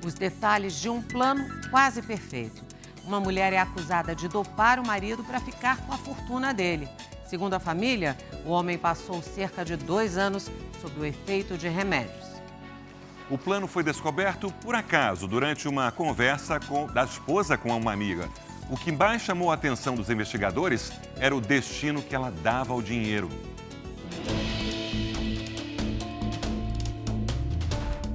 os detalhes de um plano quase perfeito. Uma mulher é acusada de dopar o marido para ficar com a fortuna dele. Segundo a família, o homem passou cerca de 2 anos sob o efeito de remédios. O plano foi descoberto por acaso durante uma conversa da esposa com uma amiga. O que mais chamou a atenção dos investigadores era o destino que ela dava ao dinheiro.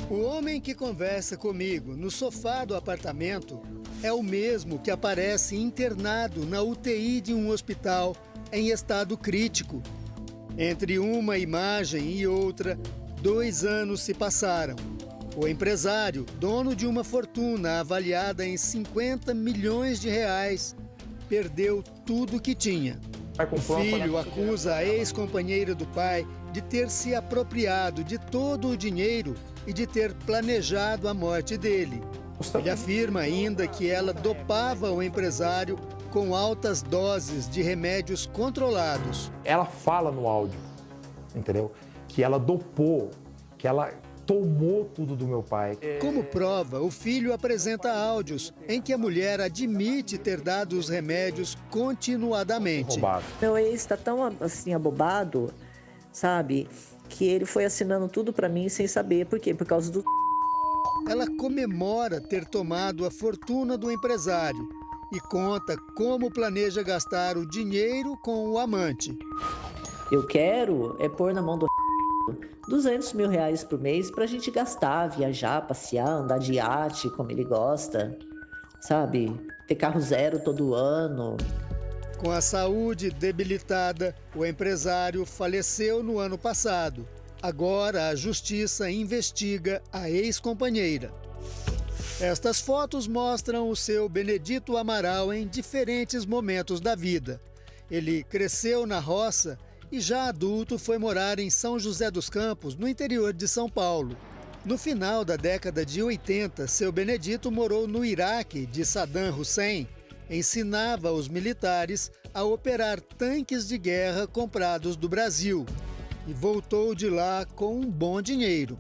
O homem que conversa comigo no sofá do apartamento é o mesmo que aparece internado na UTI de um hospital em estado crítico. Entre uma imagem e outra, 2 anos se passaram. O empresário, dono de uma fortuna avaliada em 50 milhões de reais, perdeu tudo que tinha. O filho acusa a ex-companheira do pai de ter se apropriado de todo o dinheiro e de ter planejado a morte dele. Ele afirma ainda que ela dopava o empresário com altas doses de remédios controlados. Ela fala no áudio, entendeu? Que ela dopou, que ela tomou tudo do meu pai. Como prova, o filho apresenta áudios em que a mulher admite ter dado os remédios continuadamente. Roubado. Meu ex está tão assim abobado, sabe, que ele foi assinando tudo para mim sem saber. Por quê? Por causa do... Ela comemora ter tomado a fortuna do empresário e conta como planeja gastar o dinheiro com o amante. Eu quero pôr na mão do 200 mil reais por mês pra gente gastar, viajar, passear, andar de iate, como ele gosta, sabe? Ter carro zero todo ano. Com a saúde debilitada, o empresário faleceu no ano passado. Agora a justiça investiga a ex-companheira. Estas fotos mostram o seu Benedito Amaral em diferentes momentos da vida. Ele cresceu na roça e já adulto foi morar em São José dos Campos, no interior de São Paulo. No final da década de 80, seu Benedito morou no Iraque de Saddam Hussein. Ensinava os militares a operar tanques de guerra comprados do Brasil e voltou de lá com um bom dinheiro.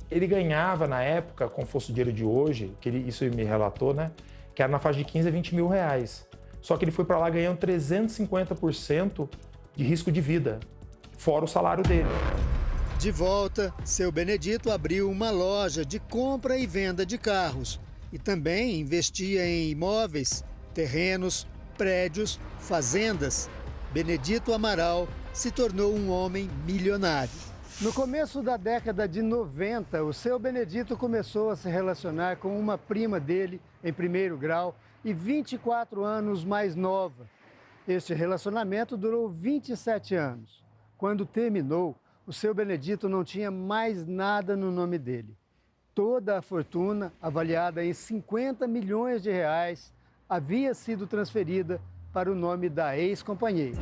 Ele ganhava, na época, como fosse o dinheiro de hoje, isso ele me relatou, né? Que era na faixa de 15 a 20 mil reais. Só que ele foi para lá ganhando 350% de risco de vida, fora o salário dele. De volta, seu Benedito abriu uma loja de compra e venda de carros e também investia em imóveis, terrenos, prédios, fazendas. Benedito Amaral se tornou um homem milionário. No começo da década de 90, o seu Benedito começou a se relacionar com uma prima dele em primeiro grau e 24 anos mais nova. Este relacionamento durou 27 anos. Quando terminou, o seu Benedito não tinha mais nada no nome dele. Toda a fortuna, avaliada em 50 milhões de reais, havia sido transferida para o nome da ex-companheira.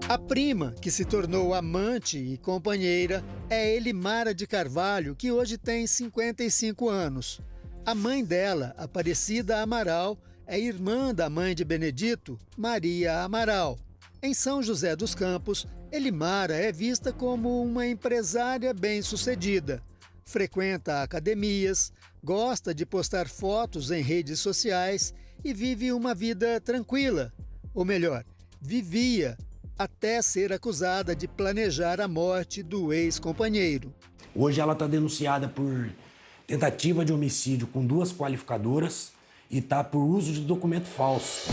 A prima, que se tornou amante e companheira, é Elimara de Carvalho, que hoje tem 55 anos. A mãe dela, Aparecida Amaral, é irmã da mãe de Benedito, Maria Amaral. Em São José dos Campos, Elimara é vista como uma empresária bem-sucedida. Frequenta academias, gosta de postar fotos em redes sociais e vive uma vida tranquila. Ou melhor, vivia, até ser acusada de planejar a morte do ex-companheiro. Hoje ela está denunciada por tentativa de homicídio com 2 qualificadoras e está por uso de documento falso.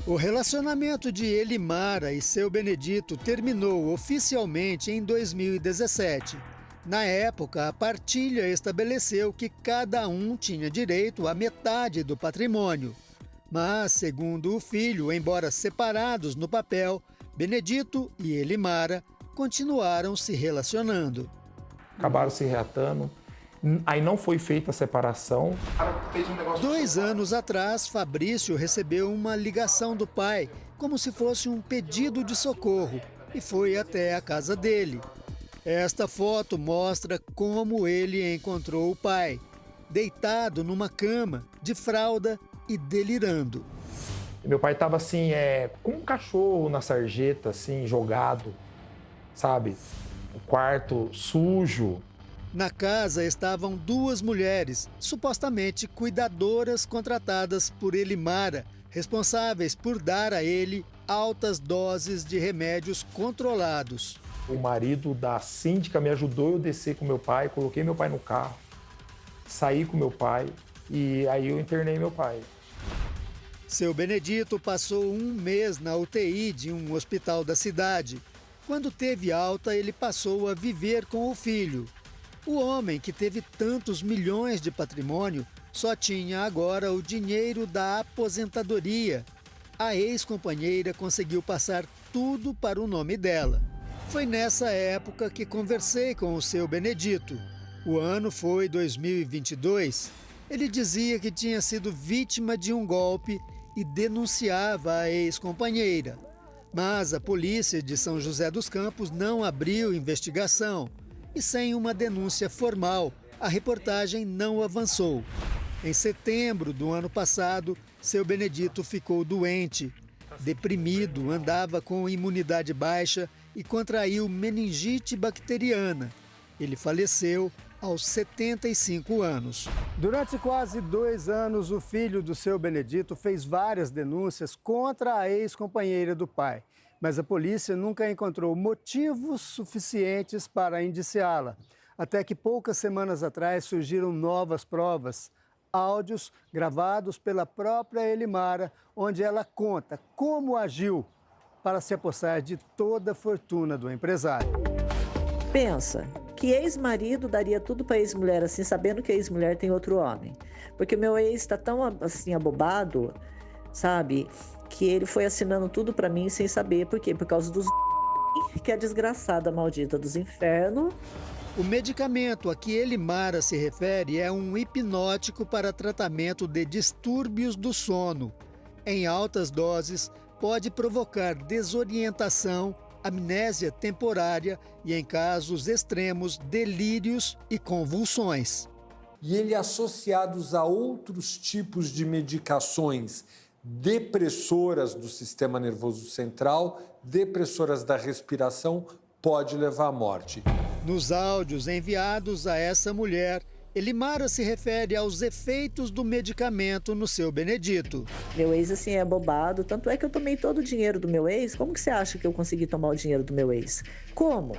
O relacionamento de Elimara e seu Benedito terminou oficialmente em 2017. Na época, a partilha estabeleceu que cada um tinha direito à metade do patrimônio. Mas, segundo o filho, embora separados no papel, Benedito e Elimara continuaram se relacionando. Acabaram se reatando. Aí não foi feita a separação. 2 anos atrás, Fabrício recebeu uma ligação do pai, como se fosse um pedido de socorro, e foi até a casa dele. Esta foto mostra como ele encontrou o pai, deitado numa cama, de fralda e delirando. Meu pai estava assim, com um cachorro na sarjeta, assim, jogado, sabe? O quarto sujo. Na casa estavam 2 mulheres, supostamente cuidadoras contratadas por Elimara, responsáveis por dar a ele altas doses de remédios controlados. O marido da síndica me ajudou eu descer com meu pai, coloquei meu pai no carro, saí com meu pai e aí eu internei meu pai. Seu Benedito passou 1 mês na UTI de um hospital da cidade. Quando teve alta, ele passou a viver com o filho. O homem, que teve tantos milhões de patrimônio, só tinha agora o dinheiro da aposentadoria. A ex-companheira conseguiu passar tudo para o nome dela. Foi nessa época que conversei com o seu Benedito. O ano foi 2022. Ele dizia que tinha sido vítima de um golpe e denunciava a ex-companheira. Mas a polícia de São José dos Campos não abriu investigação. E sem uma denúncia formal, a reportagem não avançou. Em setembro do ano passado, seu Benedito ficou doente. Deprimido, andava com imunidade baixa e contraiu meningite bacteriana. Ele faleceu aos 75 anos. Durante quase 2 anos, o filho do seu Benedito fez várias denúncias contra a ex-companheira do pai. Mas a polícia nunca encontrou motivos suficientes para indiciá-la. Até que poucas semanas atrás surgiram novas provas, áudios gravados pela própria Elimara, onde ela conta como agiu para se apossar de toda a fortuna do empresário. Pensa, que ex-marido daria tudo para ex-mulher assim, sabendo que a ex-mulher tem outro homem? Porque o meu ex está tão assim abobado, sabe? Que ele foi assinando tudo para mim sem saber. Por quê? Por causa dos que é a desgraçada maldita dos infernos. O medicamento a que Elimara se refere é um hipnótico para tratamento de distúrbios do sono. Em altas doses, pode provocar desorientação, amnésia temporária e, em casos extremos, delírios e convulsões. E ele, associados a outros tipos de medicações depressoras do sistema nervoso central, depressoras da respiração, pode levar à morte. Nos áudios enviados a essa mulher, Elimara se refere aos efeitos do medicamento no seu Benedito. Meu ex, assim, é bobado. Tanto é que eu tomei todo o dinheiro do meu ex. Como que você acha que eu consegui tomar o dinheiro do meu ex? Como?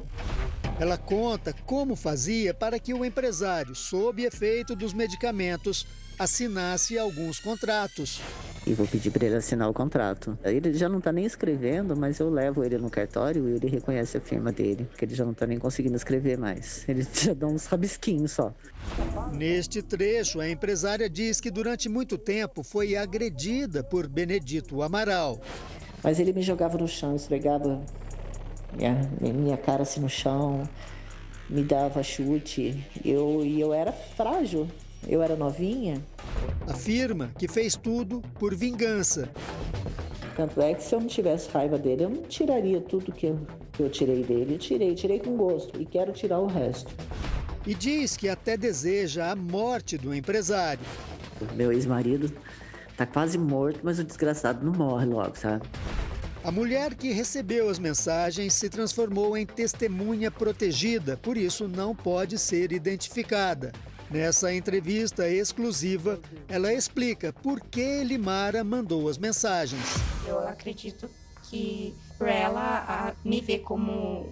Ela conta como fazia para que o empresário, sob efeito dos medicamentos, assinasse alguns contratos. E vou pedir para ele assinar o contrato. Ele já não está nem escrevendo, mas eu levo ele no cartório e ele reconhece a firma dele, porque ele já não está nem conseguindo escrever mais. Ele já dá uns rabisquinhos só. Neste trecho, a empresária diz que durante muito tempo foi agredida Benedito Amaral. Mas ele me jogava no chão, esfregava minha cara assim no chão, me dava chute. E eu era frágil. Eu era novinha. Afirma que fez tudo por vingança. Tanto é que se eu não tivesse raiva dele, eu não tiraria tudo que eu tirei dele. Eu tirei com gosto e quero tirar o resto. E diz que até deseja a morte do empresário. O meu ex-marido tá quase morto, mas o desgraçado não morre logo, sabe? A mulher que recebeu as mensagens se transformou em testemunha protegida, por isso não pode ser identificada. Nessa entrevista exclusiva, ela explica por que Elimara mandou as mensagens. Eu acredito que por ela me ver como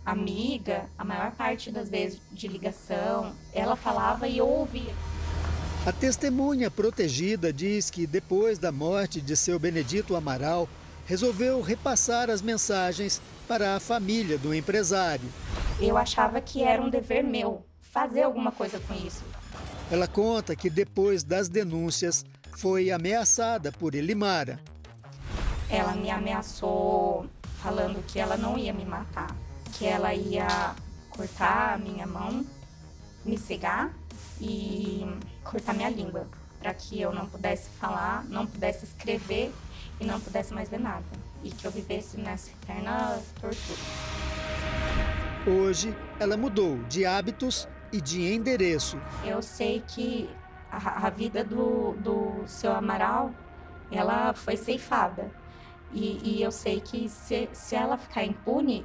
amiga, a maior parte das vezes de ligação, ela falava e eu ouvia. A testemunha protegida diz que depois da morte de seu Benedito Amaral, resolveu repassar as mensagens para a família do empresário. Eu achava que era um dever meu fazer alguma coisa com isso. Ela conta que depois das denúncias foi ameaçada por Elimara. Ela me ameaçou falando que ela não ia me matar, que ela ia cortar a minha mão, me cegar e cortar minha língua, para que eu não pudesse falar, não pudesse escrever e não pudesse mais ver nada, e que eu vivesse nessa eterna tortura. Hoje, ela mudou de hábitos e de endereço. Eu sei que a vida do seu Amaral, ela foi ceifada. E eu sei que se ela ficar impune,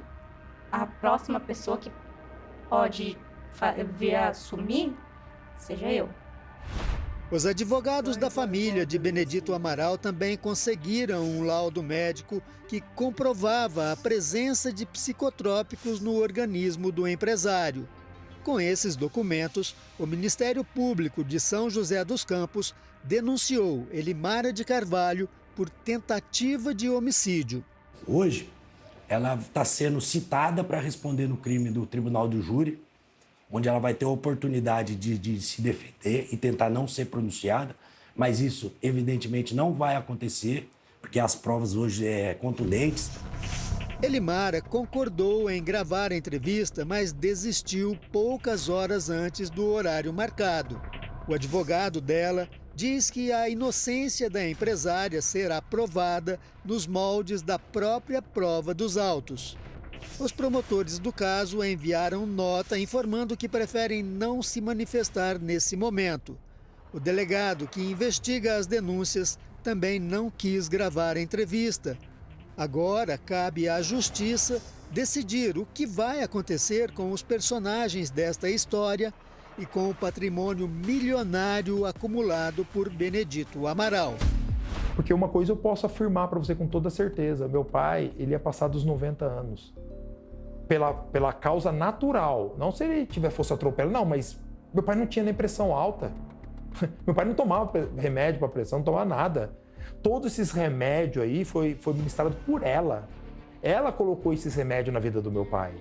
a próxima pessoa que pode vir a sumir, seja eu. Os advogados da família de Benedito Amaral também conseguiram um laudo médico que comprovava a presença de psicotrópicos no organismo do empresário. Com esses documentos, o Ministério Público de São José dos Campos denunciou Elimara de Carvalho por tentativa de homicídio. Hoje, ela está sendo citada para responder no crime do Tribunal do Júri, onde ela vai ter a oportunidade de se defender e tentar não ser pronunciada, mas isso, evidentemente, não vai acontecer, porque as provas hoje são contundentes. Elimara concordou em gravar a entrevista, mas desistiu poucas horas antes do horário marcado. O advogado dela diz que a inocência da empresária será provada nos moldes da própria prova dos autos. Os promotores do caso enviaram nota informando que preferem não se manifestar nesse momento. O delegado que investiga as denúncias também não quis gravar a entrevista. Agora cabe à Justiça decidir o que vai acontecer com os personagens desta história e com o patrimônio milionário acumulado por Benedito Amaral. Porque uma coisa eu posso afirmar para você com toda certeza, meu pai, ele ia passar dos 90 anos. Pela causa natural, não se ele fosse atropelo, não, mas meu pai não tinha nem pressão alta. Meu pai não tomava remédio para pressão, não tomava nada. Todos esses remédios aí foi ministrado por ela. Ela colocou esses remédios na vida do meu pai.